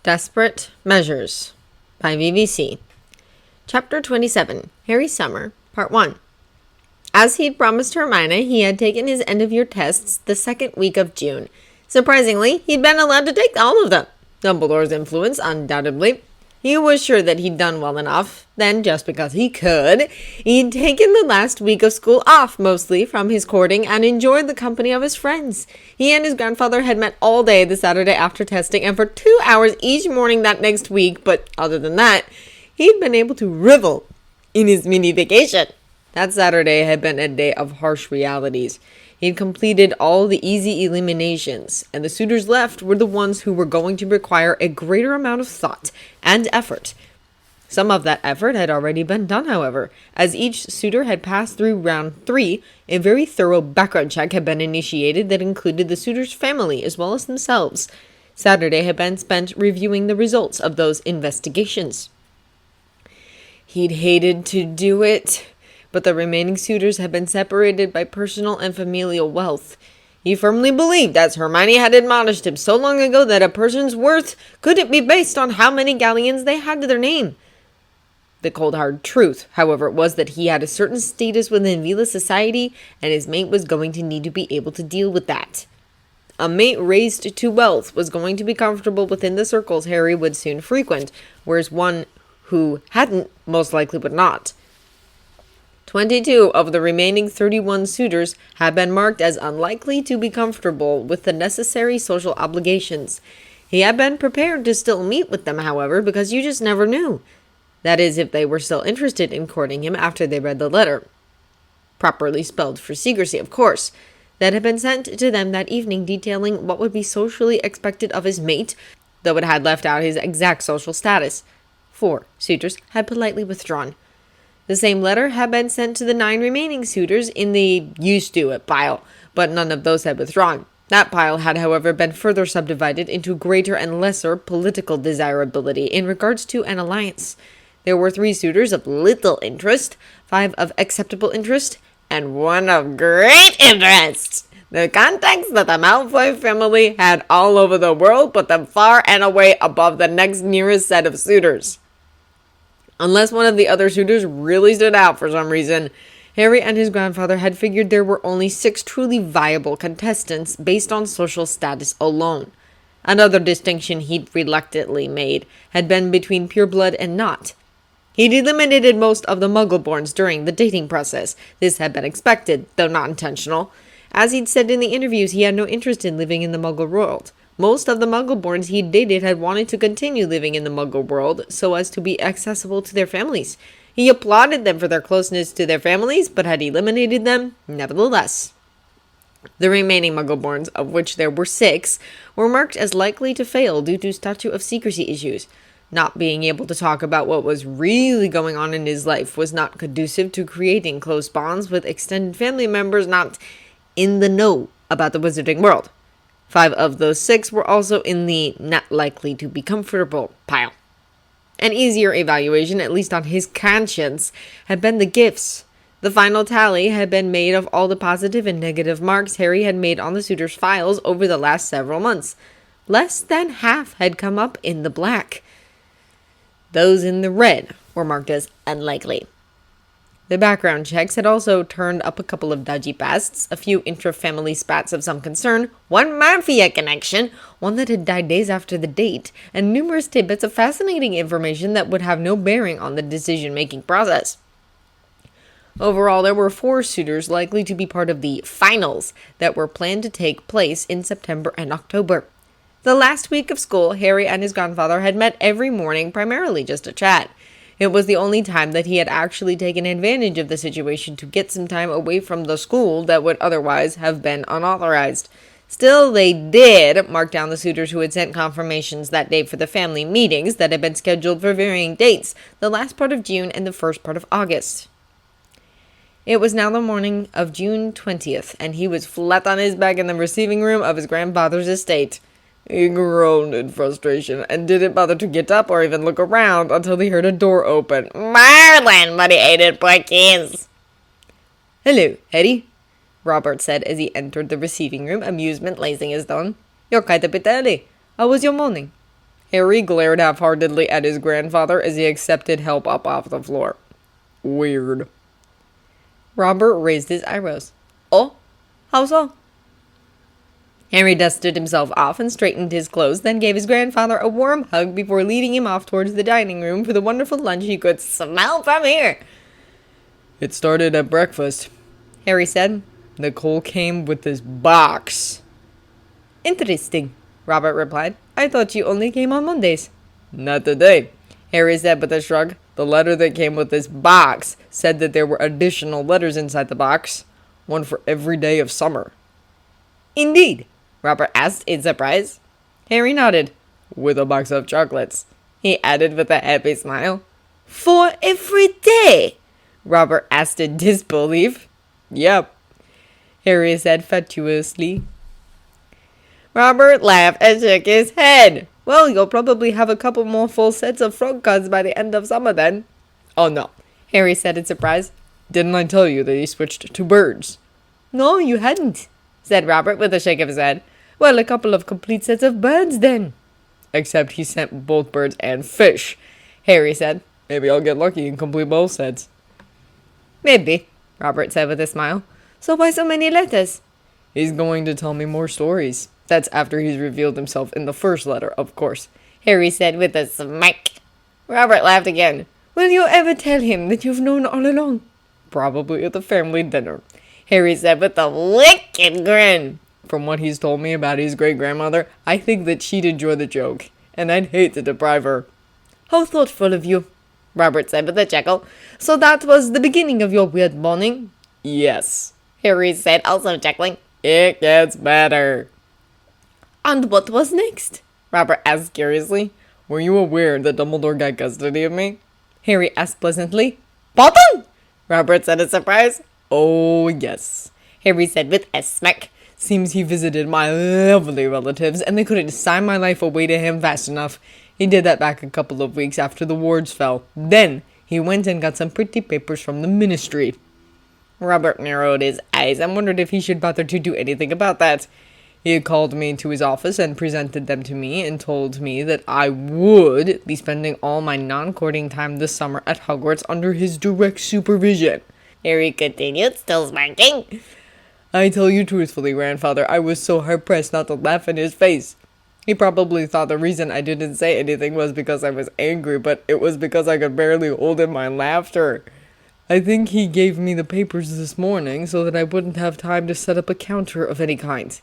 Desperate Measures by VVC. Chapter 27, Harry's Summer, Part 1. As he'd promised Hermione, he had taken his end-of-year tests the second week of June. Surprisingly, he'd been allowed to take all of them. Dumbledore's influence, undoubtedly. He was sure that he'd done well enough. Then, just because he could, he'd taken the last week of school off, mostly from his courting, and enjoyed the company of his friends. He and his grandfather had met all day the Saturday after testing, and for 2 hours each morning that next week, but other than that, he'd been able to revel in his mini-vacation. That Saturday had been a day of harsh realities. He'd completed all the easy eliminations, and the suitors left were the ones who were going to require a greater amount of thought and effort. Some of that effort had already been done, however. As each suitor had passed through round 3, a very thorough background check had been initiated that included the suitor's family as well as themselves. Saturday had been spent reviewing the results of those investigations. He'd hated to do it, but the remaining suitors had been separated by personal and familial wealth. He firmly believed, as Hermione had admonished him so long ago, that a person's worth couldn't be based on how many galleons they had to their name. The cold hard truth, however, was that he had a certain status within Veela society, and his mate was going to need to be able to deal with that. A mate raised to wealth was going to be comfortable within the circles Harry would soon frequent, whereas one who hadn't most likely would not. 22 of the remaining 31 suitors had been marked as unlikely to be comfortable with the necessary social obligations. He had been prepared to still meet with them, however, because you just never knew. That is, if they were still interested in courting him after they read the letter. Properly spelled for secrecy, of course. That had been sent to them that evening, detailing what would be socially expected of his mate, though it had left out his exact social status. 4 suitors had politely withdrawn. The same letter had been sent to the 9 remaining suitors in the used to it pile, but none of those had withdrawn. That pile had, however, been further subdivided into greater and lesser political desirability in regards to an alliance. There were 3 suitors of little interest, 5 of acceptable interest, and 1 of great interest. The contacts that the Malfoy family had all over the world put them far and away above the next nearest set of suitors. Unless one of the other suitors really stood out for some reason, Harry and his grandfather had figured there were only 6 truly viable contestants based on social status alone. Another distinction he'd reluctantly made had been between pureblood and not. He'd eliminated most of the Muggleborns during the dating process. This had been expected, though not intentional. As he'd said in the interviews, he had no interest in living in the Muggle world. Most of the Muggleborns he'd dated had wanted to continue living in the Muggle world so as to be accessible to their families. He applauded them for their closeness to their families, but had eliminated them nevertheless. The remaining Muggleborns, of which there were 6, were marked as likely to fail due to statute of secrecy issues. Not being able to talk about what was really going on in his life was not conducive to creating close bonds with extended family members not in the know about the wizarding world. 5 of those 6 were also in the not likely to be comfortable pile. An easier evaluation, at least on his conscience, had been the gifts. The final tally had been made of all the positive and negative marks Harry had made on the suitors' files over the last several months. Less than half had come up in the black. Those in the red were marked as unlikely. The background checks had also turned up a couple of dodgy pasts, a few intra-family spats of some concern, 1 mafia connection, one that had died days after the date, and numerous tidbits of fascinating information that would have no bearing on the decision-making process. Overall, there were 4 suitors likely to be part of the finals that were planned to take place in September and October. The last week of school, Harry and his grandfather had met every morning, primarily just to chat. It was the only time that he had actually taken advantage of the situation to get some time away from the school that would otherwise have been unauthorized. Still, they did mark down the suitors who had sent confirmations that day for the family meetings that had been scheduled for varying dates, the last part of June and the first part of August. It was now the morning of June 20th, and he was flat on his back in the receiving room of his grandfather's estate. He groaned in frustration and didn't bother to get up or even look around until he heard a door open. "Marlin, but he hated bookings." "Hello, Harry," Robert said as he entered the receiving room, amusement lacing his tongue. "You're quite a bit early. How was your morning?" Harry glared half-heartedly at his grandfather as he accepted help up off the floor. Weird. Robert raised his eyebrows. Oh? How so? Harry dusted himself off and straightened his clothes, then gave his grandfather a warm hug before leading him off towards the dining room for the wonderful lunch he could smell from here. It started at breakfast, Harry said. Nicole came with this box. Interesting, Robert replied. I thought you only came on Mondays. Not today, Harry said with a shrug. The letter that came with this box said that there were additional letters inside the box, one for every day of summer. Indeed, Robert asked in surprise. Harry nodded. With a box of chocolates, he added with a happy smile. For every day? Robert asked in disbelief. Yep, Harry said fatuously. Robert laughed and shook his head. Well, you'll probably have a couple more full sets of frog cards by the end of summer then. Oh no, Harry said in surprise. Didn't I tell you that he switched to birds? No, you hadn't, said Robert with a shake of his head. Well, a couple of complete sets of birds then. Except he sent both birds and fish, Harry said. Maybe I'll get lucky and complete both sets. Maybe, Robert said with a smile. So why so many letters? He's going to tell me more stories. That's after he's revealed himself in the first letter, of course, Harry said with a smirk. Robert laughed again. Will you ever tell him that you've known all along? Probably at the family dinner, Harry said with a wicked grin. From what he's told me about his great-grandmother, I think that she'd enjoy the joke, and I'd hate to deprive her. How thoughtful of you, Robert said with a chuckle. So that was the beginning of your weird morning? Yes, Harry said, also chuckling. It gets better. And what was next? Robert asked curiously. Were you aware that Dumbledore got custody of me? Harry asked pleasantly. Pardon? Robert said in surprise. Oh, yes, Harry said with a smirk. Seems he visited my lovely relatives, and they couldn't sign my life away to him fast enough. He did that back a couple of weeks after the wards fell. Then he went and got some pretty papers from the ministry. Robert narrowed his eyes and wondered if he should bother to do anything about that. He had called me to his office and presented them to me and told me that I would be spending all my non-courting time this summer at Hogwarts under his direct supervision. Harry continued, still smirking. I tell you truthfully, Grandfather, I was so hard-pressed not to laugh in his face. He probably thought the reason I didn't say anything was because I was angry, but it was because I could barely hold in my laughter. I think he gave me the papers this morning so that I wouldn't have time to set up a counter of any kind.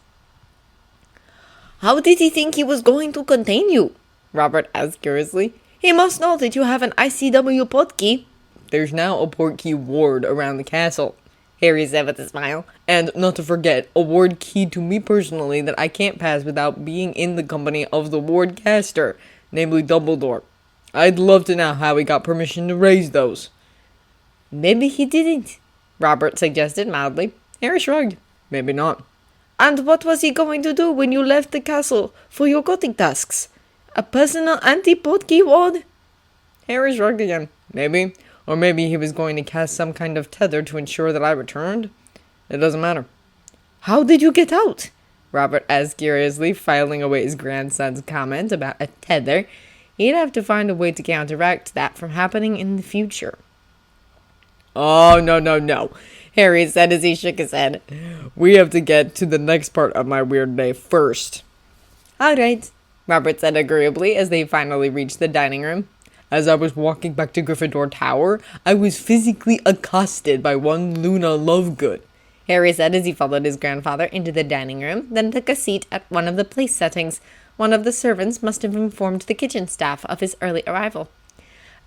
How did he think he was going to contain you? Robert asked curiously. He must know that you have an ICW portkey. There's now a portkey ward around the castle, Harry said with a smile. And not to forget, a ward key to me personally that I can't pass without being in the company of the ward caster, namely Dumbledore. I'd love to know how he got permission to raise those. Maybe he didn't, Robert suggested mildly. Harry shrugged. Maybe not. And what was he going to do when you left the castle for your courting tasks? A personal anti-portkey ward? Harry shrugged again. Maybe. Or maybe he was going to cast some kind of tether to ensure that I returned. It doesn't matter. How did you get out? Robert asked curiously, filing away his grandson's comment about a tether. He'd have to find a way to counteract that from happening in the future. Oh, no, Harry said as he shook his head. We have to get to the next part of my weird day first. All right, Robert said agreeably as they finally reached the dining room. As I was walking back to Gryffindor Tower, I was physically accosted by one Luna Lovegood, Harry said as he followed his grandfather into the dining room, then took a seat at one of the place settings. One of the servants must have informed the kitchen staff of his early arrival.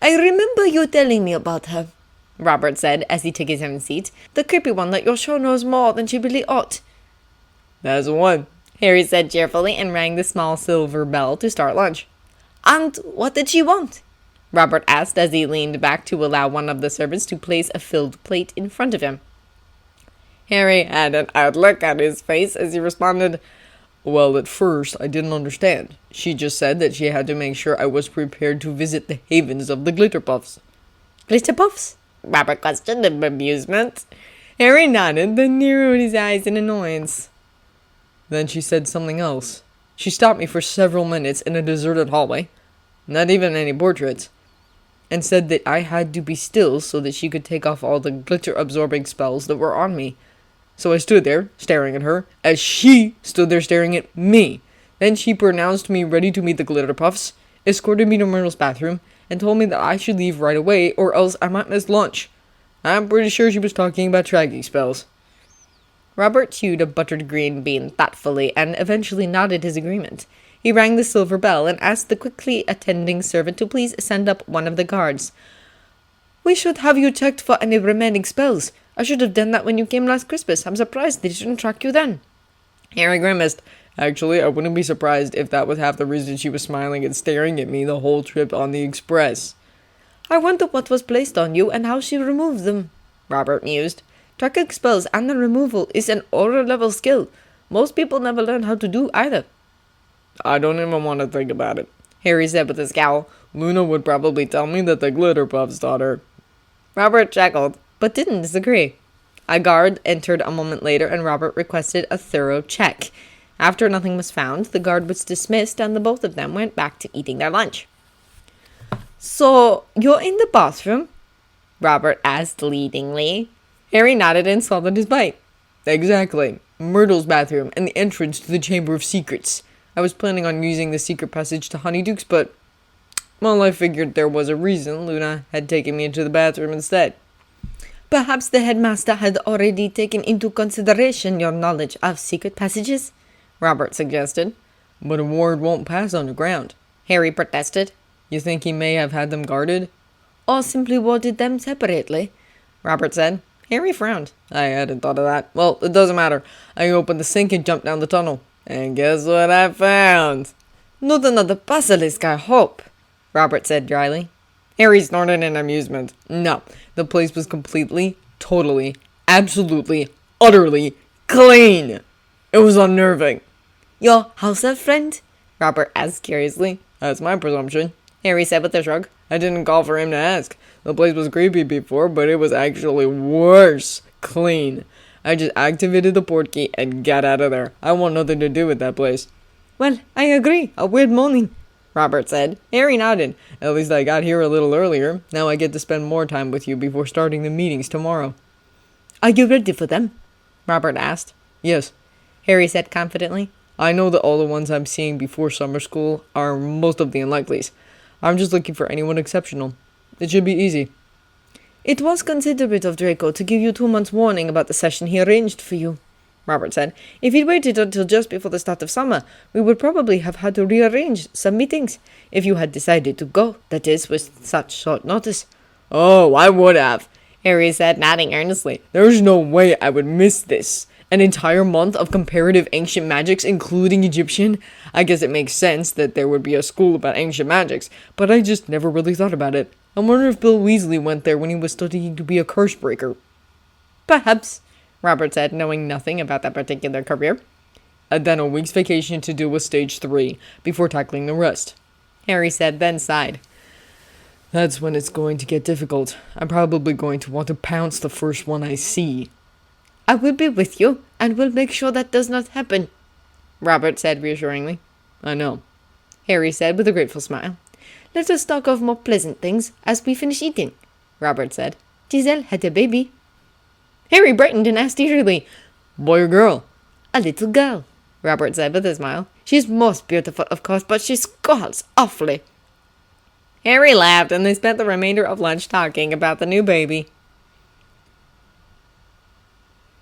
I remember you telling me about her, Robert said as he took his own seat. The creepy one that you're sure knows more than she really ought. That's the one, Harry said cheerfully and rang the small silver bell to start lunch. And what did she want? Robert asked as he leaned back to allow one of the servants to place a filled plate in front of him. Harry had an odd look on his face as he responded, Well, at first I didn't understand. She just said that she had to make sure I was prepared to visit the havens of the Glitterpuffs. Glitterpuffs? Robert questioned in amusement. Harry nodded, then narrowed his eyes in annoyance. Then she said something else. She stopped me for several minutes in a deserted hallway, not even any portraits, and said that I had to be still so that she could take off all the glitter-absorbing spells that were on me. So I stood there, staring at her, as she stood there staring at me. Then she pronounced me ready to meet the glitter puffs, escorted me to Myrtle's bathroom, and told me that I should leave right away or else I might miss lunch. I'm pretty sure she was talking about tracking spells. Robert chewed a buttered green bean thoughtfully and eventually nodded his agreement. He rang the silver bell and asked the quickly attending servant to please send up one of the guards. "We should have you checked for any remaining spells. I should have done that when you came last Christmas. I'm surprised they didn't track you then." Harry grimaced. Actually, I wouldn't be surprised if that was half the reason she was smiling and staring at me the whole trip on the express. "I wonder what was placed on you and how she removed them," Robert mused. "Tracking spells and the removal is an aura-level skill. Most people never learn how to do either." I don't even want to think about it, Harry said with a scowl. Luna would probably tell me that the glitter puffs taught her. Robert chuckled, but didn't disagree. A guard entered a moment later and Robert requested a thorough check. After nothing was found, the guard was dismissed and the both of them went back to eating their lunch. "So, you're in the bathroom?" Robert asked leadingly. Harry nodded and swallowed his bite. Exactly. Myrtle's bathroom and the entrance to the Chamber of Secrets. I was planning on using the secret passage to Honeyduke's, but, well, I figured there was a reason Luna had taken me into the bathroom instead. "Perhaps the headmaster had already taken into consideration your knowledge of secret passages," Robert suggested. "But a ward won't pass underground," Harry protested. "You think he may have had them guarded?" "Or simply warded them separately," Robert said. Harry frowned. I hadn't thought of that. Well, it doesn't matter. I opened the sink and jumped down the tunnel. And guess what I found? "Not another basilisk, I hope," Robert said dryly. Harry snorted in amusement. No, the place was completely, totally, absolutely, utterly clean. It was unnerving. "Your house elf friend?" Robert asked curiously. That's my presumption, Harry said with a shrug. I didn't call for him to ask. The place was creepy before, but it was actually worse clean. I just activated the port key and got out of there. I want nothing to do with that place. "Well, I agree. A weird morning," Robert said. Harry nodded. At least I got here a little earlier. Now I get to spend more time with you before starting the meetings tomorrow. "Are you ready for them?" Robert asked. Yes, Harry said confidently. I know that all the ones I'm seeing before summer school are most of the unlikelies. I'm just looking for anyone exceptional. It should be easy. "It was considerate of Draco to give you 2 months' warning about the session he arranged for you," Robert said. "If he'd waited until just before the start of summer, we would probably have had to rearrange some meetings. If you had decided to go, that is, with such short notice." Oh, I would have, Harry said, nodding earnestly. There's no way I would miss this. An entire month of comparative ancient magics, including Egyptian? I guess it makes sense that there would be a school about ancient magics, but I just never really thought about it. I wonder if Bill Weasley went there when he was studying to be a curse breaker. "Perhaps," Robert said, knowing nothing about that particular career. And then a week's vacation to do with stage 3, before tackling the rest, Harry said, then sighed. That's when it's going to get difficult. I'm probably going to want to pounce the first one I see. "I will be with you, and will make sure that does not happen," Robert said reassuringly. I know, Harry said with a grateful smile. "Let us talk of more pleasant things as we finish eating," Robert said. "Giselle had a baby." Harry brightened and asked eagerly, "Boy or girl?" "A little girl," Robert said with a smile. "She's most beautiful, of course, but she squalls awfully." Harry laughed, and they spent the remainder of lunch talking about the new baby.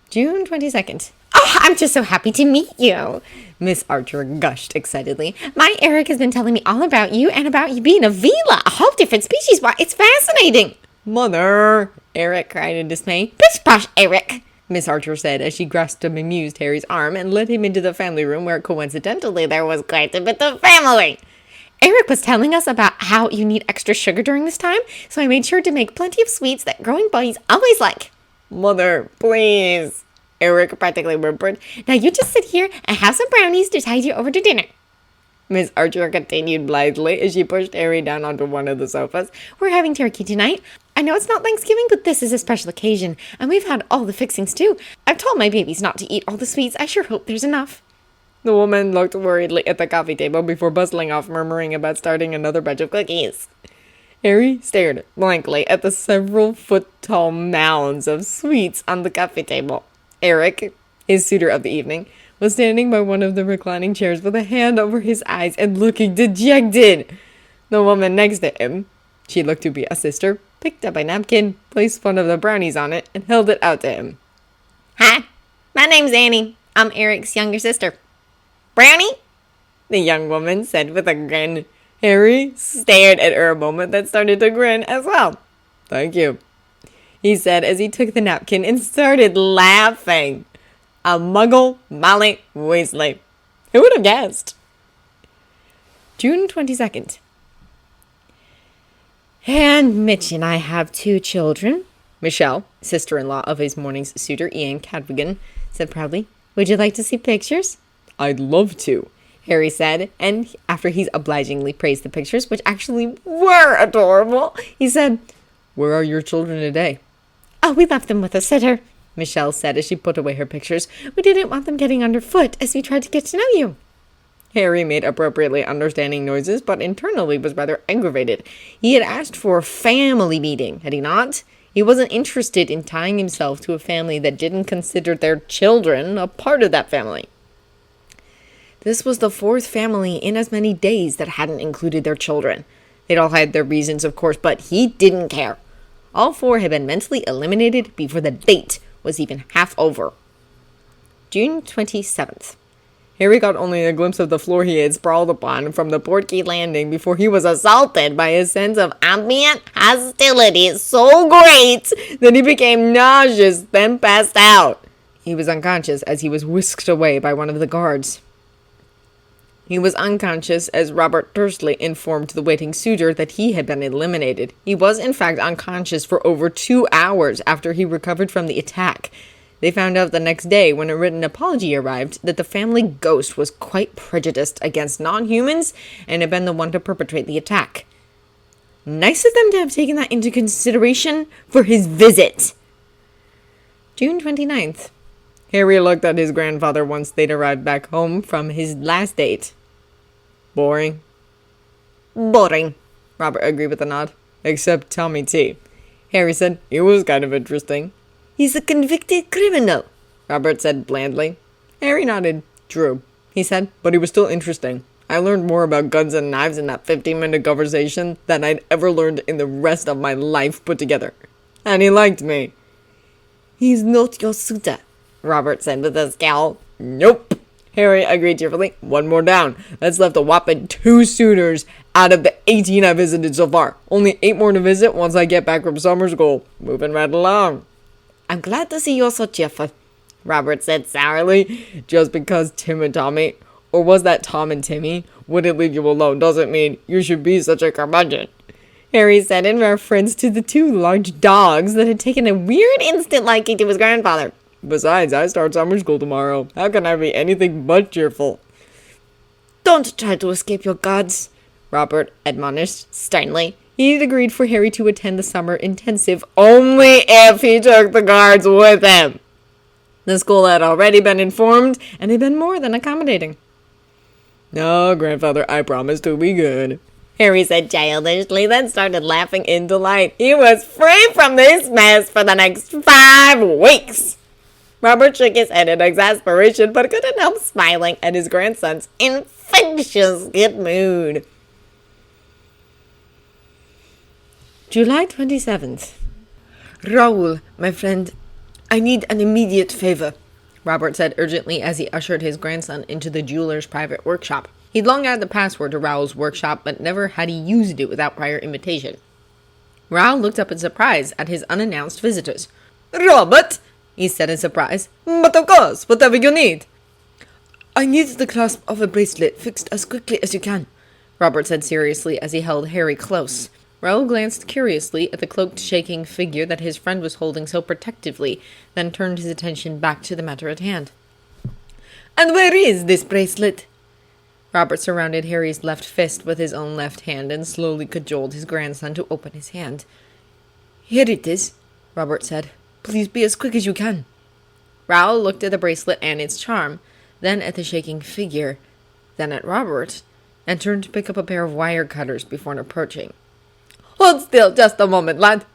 June 22nd. "Oh, I'm just so happy to meet you," Miss Archer gushed excitedly. "My Eric has been telling me all about you and about you being a Veela, a whole different species. Why, it's fascinating." "Mother!" Eric cried in dismay. "Pish posh, Eric," Miss Archer said as she grasped a bemused Harry's arm and led him into the family room where coincidentally there was quite a bit of family. "Eric was telling us about how you need extra sugar during this time, so I made sure to make plenty of sweets that growing boys always like." "Mother, please," Eric practically whimpered. "Now you just sit here and have some brownies to tide you over to dinner," Miss Archer continued blithely as she pushed Harry down onto one of the sofas. "We're having turkey tonight. I know it's not Thanksgiving, but this is a special occasion, and we've had all the fixings too. I've told my babies not to eat all the sweets. I sure hope there's enough." The woman looked worriedly at the coffee table before bustling off, murmuring about starting another batch of cookies. Harry stared blankly at the several-foot-tall mounds of sweets on the coffee table. Eric, his suitor of the evening, was standing by one of the reclining chairs with a hand over his eyes and looking dejected. The woman next to him, she looked to be a sister, picked up a napkin, placed one of the brownies on it, and held it out to him. Hi, my name's Annie. I'm Eric's younger sister. Brownie? The young woman said with a grin. Harry stared at her a moment, then started to grin as well. Thank you, he said as he took the napkin and started laughing. A Muggle Molly Weasley. Who would have guessed? June 22nd. And Mitch and I have 2 children. Michelle, sister-in-law of his morning's suitor Ian Cadwigan, said proudly. Would you like to see pictures? I'd love to, Harry said, and after he's obligingly praised the pictures, which actually were adorable, he said, Where are your children today? Oh, we left them with a sitter, Michelle said as she put away her pictures. We didn't want them getting underfoot as we tried to get to know you. Harry made appropriately understanding noises, but internally was rather aggravated. He had asked for a family meeting, had he not? He wasn't interested in tying himself to a family that didn't consider their children a part of that family. This was the 4th family in as many days that hadn't included their children. They'd all had their reasons, of course, but he didn't care. All 4 had been mentally eliminated before the date was even half over. June 27th. Harry got only a glimpse of the floor he had sprawled upon from the portkey landing before he was assaulted by a sense of ambient hostility so great that he became nauseous, then passed out. He was unconscious as he was whisked away by one of the guards. He was unconscious as Robert Dursley informed the waiting suitor that he had been eliminated. He was in fact unconscious for over 2 hours after he recovered from the attack. They found out the next day when a written apology arrived that the family ghost was quite prejudiced against non-humans and had been the one to perpetrate the attack. Nice of them to have taken that into consideration for his visit. June 29th. Harry looked at his grandfather once they'd arrived back home from his last date. Boring. Boring, Robert agreed with a nod. Except Tommy T. Harry said he was kind of interesting. He's a convicted criminal, Robert said blandly. Harry nodded. True, he said, but he was still interesting. I learned more about guns and knives in that 15-minute conversation than I'd ever learned in the rest of my life put together. And he liked me. He's not your suitor, Robert said with a scowl. Nope, Harry agreed cheerfully. One more down. That's left a whopping 2 suitors out of the 18 I visited so far. Only 8 more to visit once I get back from summer school. Moving right along. I'm glad to see you're so cheerful, Robert said sourly. Just because Tim and Tommy, or was that Tom and Timmy, wouldn't leave you alone doesn't mean you should be such a curmudgeon, Harry said in reference to the 2 large dogs that had taken a weird instant liking to his grandfather. Besides, I start summer school tomorrow. How can I be anything but cheerful? Don't try to escape your gods, Robert admonished sternly. He'd agreed for Harry to attend the summer intensive only if he took the guards with him. The school had already been informed, and had been more than accommodating. No, grandfather, I promise to be good, Harry said childishly, then started laughing in delight. He was free from this mess for the next 5 weeks. Robert shook his head in exasperation, but couldn't help smiling at his grandson's infectious good mood. July 27th. Raoul, my friend, I need an immediate favor, Robert said urgently as he ushered his grandson into the jeweler's private workshop. He'd long had the password to Raoul's workshop, but never had he used it without prior invitation. Raoul looked up in surprise at his unannounced visitors. Robert, he said in surprise. But of course, whatever you need. I need the clasp of a bracelet fixed as quickly as you can, Robert said seriously as he held Harry close. Raoul glanced curiously at the cloaked, shaking figure that his friend was holding so protectively, then turned his attention back to the matter at hand. And where is this bracelet? Robert surrounded Harry's left fist with his own left hand and slowly cajoled his grandson to open his hand. Here it is, Robert said. Please be as quick as you can. Raoul looked at the bracelet and its charm, then at the shaking figure, then at Robert, and turned to pick up a pair of wire cutters before approaching. "Hold still just a moment, lad,"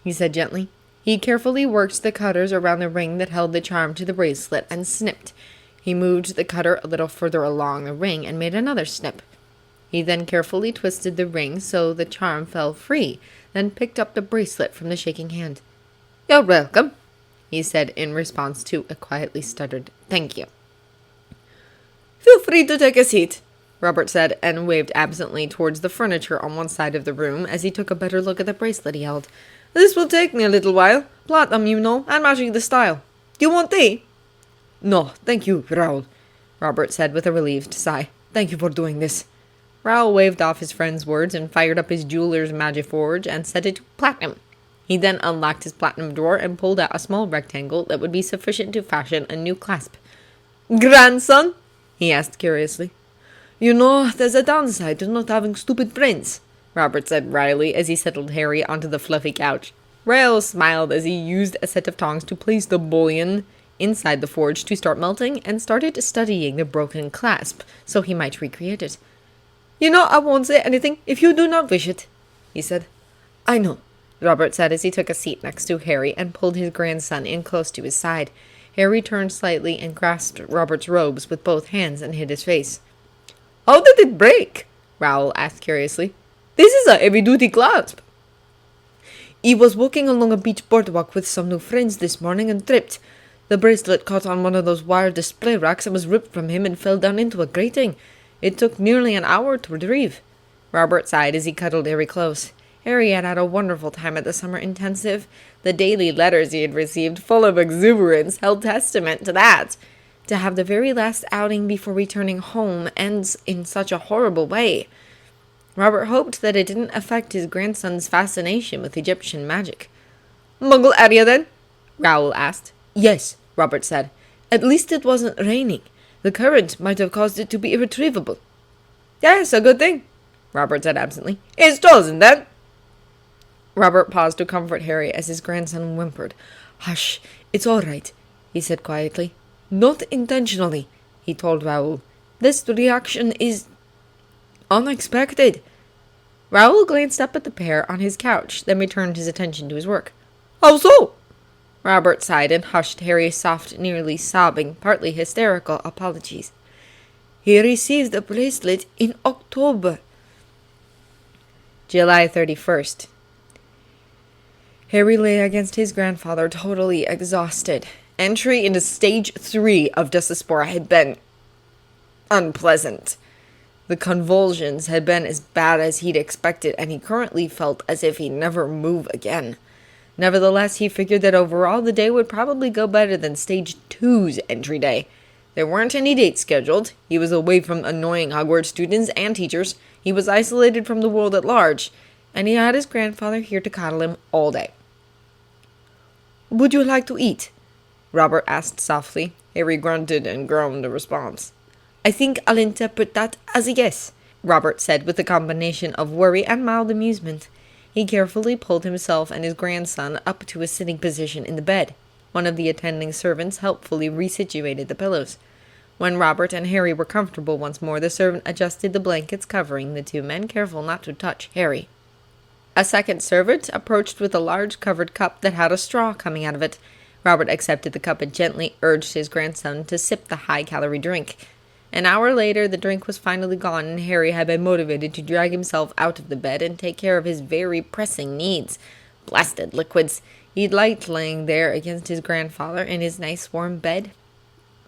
he said gently. He carefully worked the cutters around the ring that held the charm to the bracelet and snipped. He moved the cutter a little further along the ring and made another snip. He then carefully twisted the ring so the charm fell free, then picked up the bracelet from the shaking hand. "You're welcome," he said in response to a quietly stuttered "thank you." "Feel free to take a seat," Robert said, and waved absently towards the furniture on one side of the room as he took a better look at the bracelet he held. "This will take me a little while. Platinum, you know, and matching the style. Do you want tea?" "No, thank you, Raoul," Robert said with a relieved sigh. "Thank you for doing this." Raoul waved off his friend's words and fired up his jeweler's Magiforge and set it to platinum. He then unlocked his platinum drawer and pulled out a small rectangle that would be sufficient to fashion a new clasp. "Grandson?" he asked curiously. "You know, there's a downside to not having stupid brains," Robert said wryly as he settled Harry onto the fluffy couch. Raoul smiled as he used a set of tongs to place the bullion inside the forge to start melting and started studying the broken clasp so he might recreate it. "You know, I won't say anything if you do not wish it," he said. "I know," Robert said as he took a seat next to Harry and pulled his grandson in close to his side. Harry turned slightly and grasped Robert's robes with both hands and hid his face. "How did it break?" Raoul asked curiously. "This is a heavy-duty clasp." "He was walking along a beach boardwalk with some new friends this morning and tripped. The bracelet caught on one of those wire display racks and was ripped from him and fell down into a grating. It took nearly an hour to retrieve." Robert sighed as he cuddled Harry close. Harry had had a wonderful time at the summer intensive. The daily letters he had received, full of exuberance, held testament to that. To have the very last outing before returning home ends in such a horrible way. Robert hoped that it didn't affect his grandson's fascination with Egyptian magic. "Muggle area then?" Raoul asked. "Yes," Robert said. "At least it wasn't raining. The current might have caused it to be irretrievable." "Yes, a good thing," Robert said absently. "It's chosen then." Robert paused to comfort Harry as his grandson whimpered. "Hush, it's all right," he said quietly. "Not intentionally," he told Raoul. "This reaction is unexpected." Raoul glanced up at the pair on his couch, then returned his attention to his work. "How so?" Robert sighed and hushed Harry's soft, nearly sobbing, partly hysterical apologies. "He received the bracelet in October." July 31st. Harry lay against his grandfather, totally exhausted. Entry into stage 3 of Dysphoria had been unpleasant. The convulsions had been as bad as he'd expected, and he currently felt as if he'd never move again. Nevertheless, he figured that overall the day would probably go better than Stage 2's entry day. There weren't any dates scheduled. He was away from annoying Hogwarts students and teachers. He was isolated from the world at large, and he had his grandfather here to coddle him all day. "Would you like to eat?" Robert asked softly. Harry grunted and groaned a response. "I think I'll interpret that as a yes," Robert said with a combination of worry and mild amusement. He carefully pulled himself and his grandson up to a sitting position in the bed. One of the attending servants helpfully resituated the pillows. When Robert and Harry were comfortable once more, the servant adjusted the blankets covering the two men, careful not to touch Harry. A second servant approached with a large covered cup that had a straw coming out of it. Robert accepted the cup and gently urged his grandson to sip the high-calorie drink. An hour later, the drink was finally gone, and Harry had been motivated to drag himself out of the bed and take care of his very pressing needs. Blasted liquids! He liked laying there against his grandfather in his nice warm bed.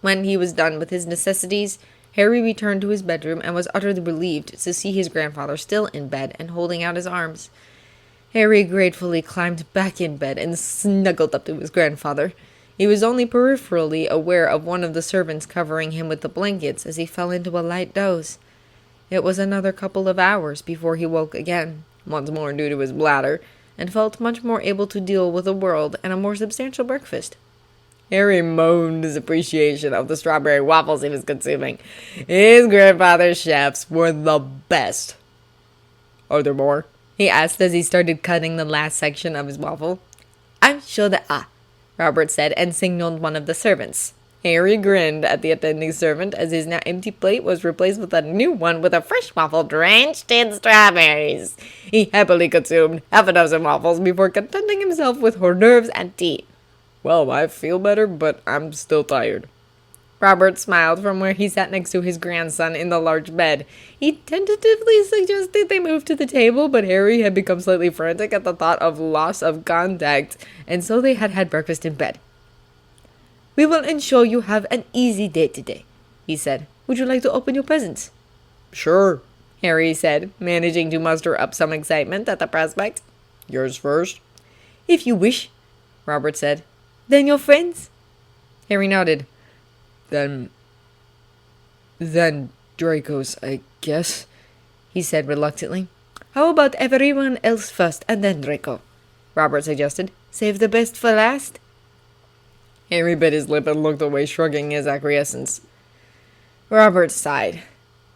When he was done with his necessities, Harry returned to his bedroom and was utterly relieved to see his grandfather still in bed and holding out his arms. Harry gratefully climbed back in bed and snuggled up to his grandfather. He was only peripherally aware of one of the servants covering him with the blankets as he fell into a light doze. It was another couple of hours before he woke again, once more due to his bladder, and felt much more able to deal with the world and a more substantial breakfast. Harry moaned his appreciation of the strawberry waffles he was consuming. His grandfather's chefs were the best. "Are there more?" he asked as he started cutting the last section of his waffle. "I'm sure there are," Robert said and signaled one of the servants. Harry grinned at the attending servant as his now empty plate was replaced with a new one with a fresh waffle drenched in strawberries. He happily consumed half a dozen waffles before contenting himself with hors d'oeuvres and tea. Well, I feel better, but I'm still tired. Robert smiled from where he sat next to his grandson in the large bed. He tentatively suggested they move to the table, but Harry had become slightly frantic at the thought of loss of contact, and so they had breakfast in bed. "We will ensure you have an easy day today," he said. "Would you like to open your presents?" Sure, Harry said, managing to muster up some excitement at the prospect. yours first. "If you wish," Robert said. "Then your friends?" Harry nodded. Then Draco's, I guess, he said reluctantly. "How about everyone else first and then Draco?" Robert suggested. "Save the best for last." Harry bit his lip and looked away, shrugging his acquiescence. Robert sighed.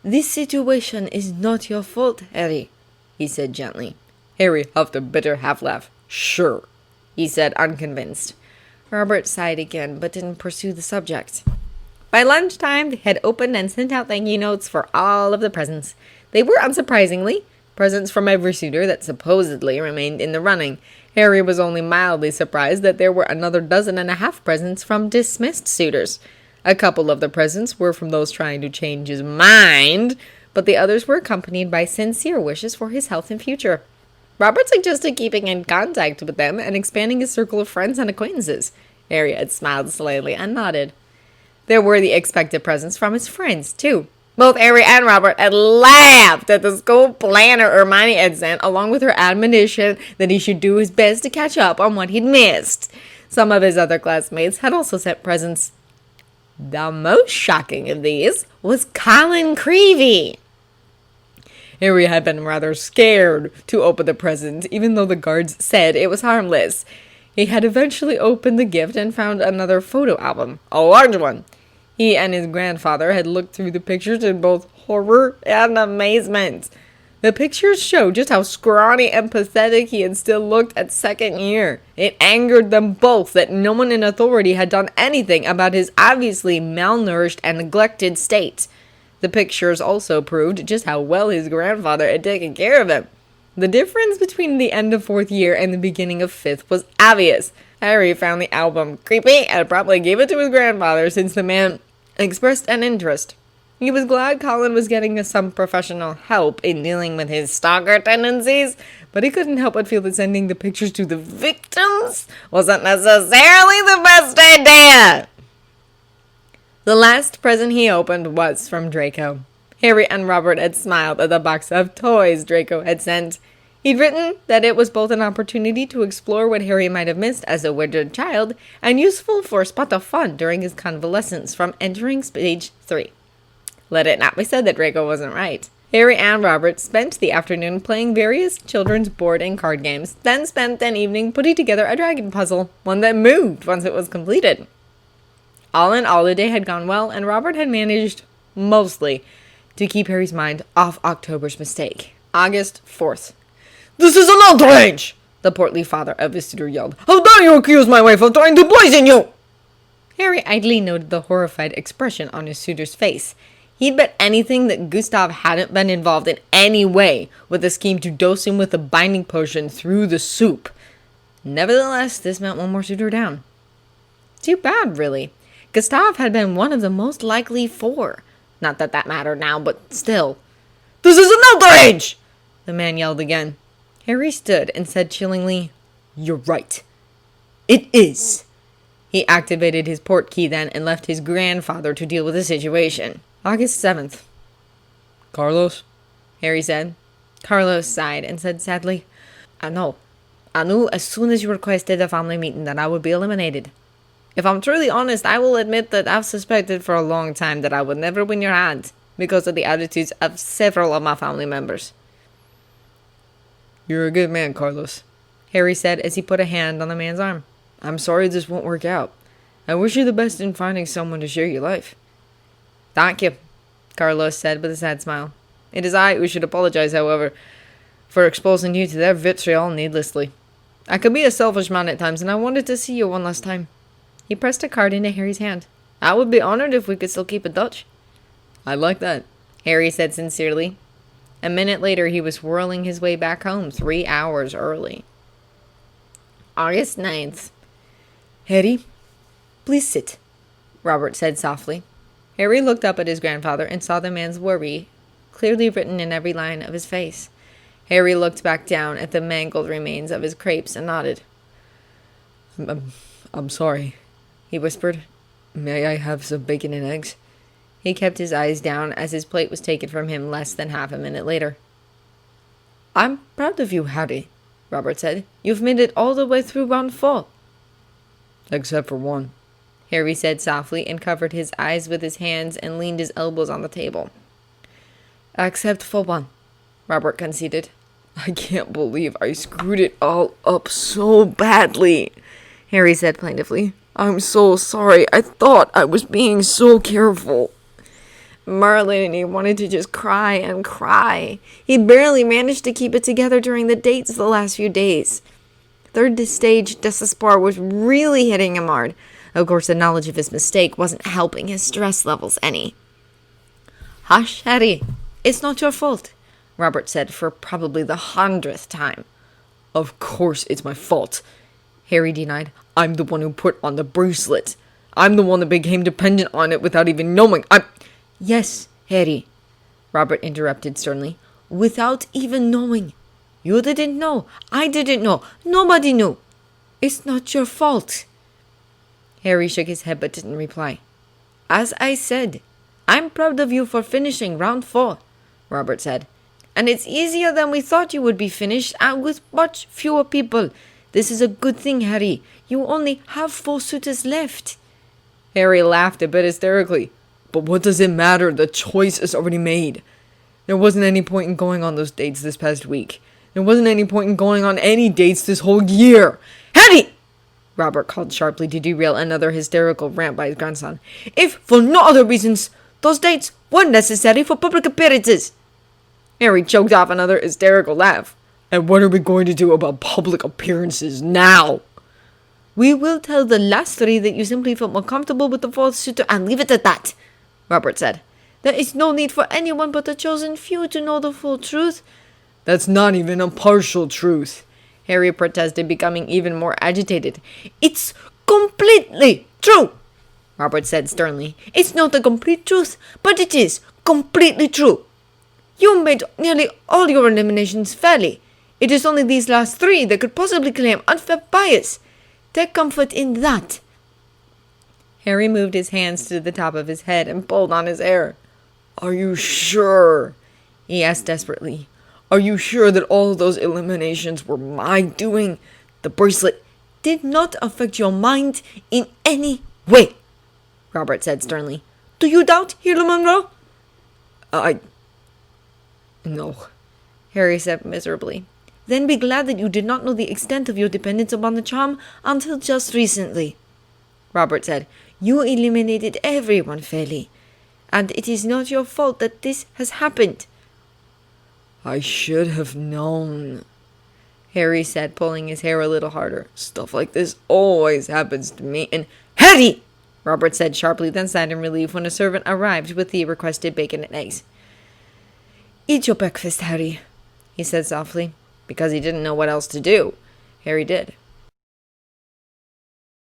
"This situation is not your fault, Harry," he said gently. Harry huffed a bitter half-laugh. Sure, he said, unconvinced. Robert sighed again, but didn't pursue the subject. By lunchtime, they had opened and sent out thank you notes for all of the presents. They were, unsurprisingly, presents from every suitor that supposedly remained in the running. Harry was only mildly surprised that there were another 12.5 presents from dismissed suitors. A couple of the presents were from those trying to change his mind, but the others were accompanied by sincere wishes for his health and future. Robert suggested keeping in contact with them and expanding his circle of friends and acquaintances. Harry had smiled slightly and nodded. There were the expected presents from his friends, too. Both Harry and Robert had laughed at the school planner Hermione had sent, along with her admonition that he should do his best to catch up on what he'd missed. Some of his other classmates had also sent presents. The most shocking of these was Colin Creevy. Harry had been rather scared to open the present, even though the guards said it was harmless. He had eventually opened the gift and found another photo album, a large one. He and his grandfather had looked through the pictures in both horror and amazement. The pictures showed just how scrawny and pathetic he had still looked at second year. It angered them both that no one in authority had done anything about his obviously malnourished and neglected state. The pictures also proved just how well his grandfather had taken care of him. The difference between the end of 4th year and the beginning of 5th was obvious. Harry found the album creepy and probably gave it to his grandfather since the man expressed an interest. He was glad Colin was getting some professional help in dealing with his stalker tendencies, but he couldn't help but feel that sending the pictures to the victims wasn't necessarily the best idea. The last present he opened was from Draco. Harry and Robert had smiled at the box of toys Draco had sent. He'd written that it was both an opportunity to explore what Harry might have missed as a widowed child and useful for a spot of fun during his convalescence from entering stage 3. Let it not be said that Draco wasn't right. Harry and Robert spent the afternoon playing various children's board and card games, then spent an evening putting together a dragon puzzle, one that moved once it was completed. All in all, the day had gone well, and Robert had managed, mostly, to keep Harry's mind off October's mistake. August 4th. "This is an outrage!" the portly father of his suitor yelled. "How dare you accuse my wife of trying to poison you?" Harry idly noted the horrified expression on his suitor's face. He'd bet anything that Gustav hadn't been involved in any way with the scheme to dose him with the binding potion through the soup. Nevertheless, this meant one more suitor down. Too bad, really. Gustav had been one of the most likely 4. Not that that mattered now, but still. "This is an outrage!" the man yelled again. Harry stood and said chillingly, "You're right. It is." He activated his port key then and left his grandfather to deal with the situation. August 7th. "Carlos?" Harry said. Carlos sighed and said sadly, "I know. I knew as soon as you requested a family meeting that I would be eliminated. If I'm truly honest, I will admit that I've suspected for a long time that I would never win your hand because of the attitudes of several of my family members." "You're a good man, Carlos," Harry said as he put a hand on the man's arm. "I'm sorry this won't work out. I wish you the best in finding someone to share your life." "Thank you," Carlos said with a sad smile. "It is I who should apologize, however, for exposing you to their vitriol needlessly. I could be a selfish man at times, and I wanted to see you one last time." He pressed a card into Harry's hand. I would be honored if we could still keep in touch, I'd like that. Harry said sincerely. A minute later, he was whirling his way back home 3 hours early. August 9th. Harry, please sit, Robert said softly. Harry looked up at his grandfather and saw the man's worry clearly written in every line of his face. Harry looked back down at the mangled remains of his crepes and nodded. I'm sorry, he whispered. May I have some bacon and eggs? He kept his eyes down as his plate was taken from him less than half a minute later. I'm proud of you, Harry, Robert said. You've made it all the way through round 4. Except for one, Harry said softly and covered his eyes with his hands and leaned his elbows on the table. Except for one, Robert conceded. I can't believe I screwed it all up so badly, Harry said plaintively. I'm so sorry. I thought I was being so careful. Merlin wanted to just cry and cry. He barely managed to keep it together during the dates the last few days. Third stage despair was really hitting him hard. Of course, the knowledge of his mistake wasn't helping his stress levels any. Hush, Harry. It's not your fault, Robert said for probably the 100th time. Of course it's my fault, Harry denied. I'm the one who put on the bracelet. I'm the one that became dependent on it without even knowing. Yes, Harry, Robert interrupted sternly. Without even knowing. You didn't know. I didn't know. Nobody knew. It's not your fault. Harry shook his head but didn't reply. As I said, I'm proud of you for finishing round 4, Robert said. And it's easier than we thought you would be finished, and with much fewer people. This is a good thing, Harry. You only have 4 suitors left. Harry laughed a bit hysterically. But what does it matter? The choice is already made. There wasn't any point in going on those dates this past week. There wasn't any point in going on any dates this whole year. Harry! Robert called sharply to derail another hysterical rant by his grandson. If, for no other reasons, those dates were necessary for public appearances. Harry choked off another hysterical laugh. And what are we going to do about public appearances now? We will tell the last 3 that you simply felt more comfortable with the 4th suitor and leave it at that, Robert said. There is no need for anyone but the chosen few to know the full truth. That's not even a partial truth, Harry protested, becoming even more agitated. It's completely true, Robert said sternly. It's not the complete truth, but it is completely true. You made nearly all your eliminations fairly. It is only these last 3 that could possibly claim unfair bias. Take comfort in that. Harry moved his hands to the top of his head and pulled on his hair. Are you sure? He asked desperately. Are you sure that all of those eliminations were my doing? The bracelet did not affect your mind in any way, Robert said sternly. Do you doubt, Hero Monroe? No, Harry said miserably. Then be glad that you did not know the extent of your dependence upon the charm until just recently, Robert said. You eliminated everyone fairly, and it is not your fault that this has happened. I should have known, Harry said, pulling his hair a little harder. Stuff like this always happens to me, and Harry! Robert said sharply, then sighed in relief when a servant arrived with the requested bacon and eggs. Eat your breakfast, Harry, he said softly. Because he didn't know what else to do. Harry did.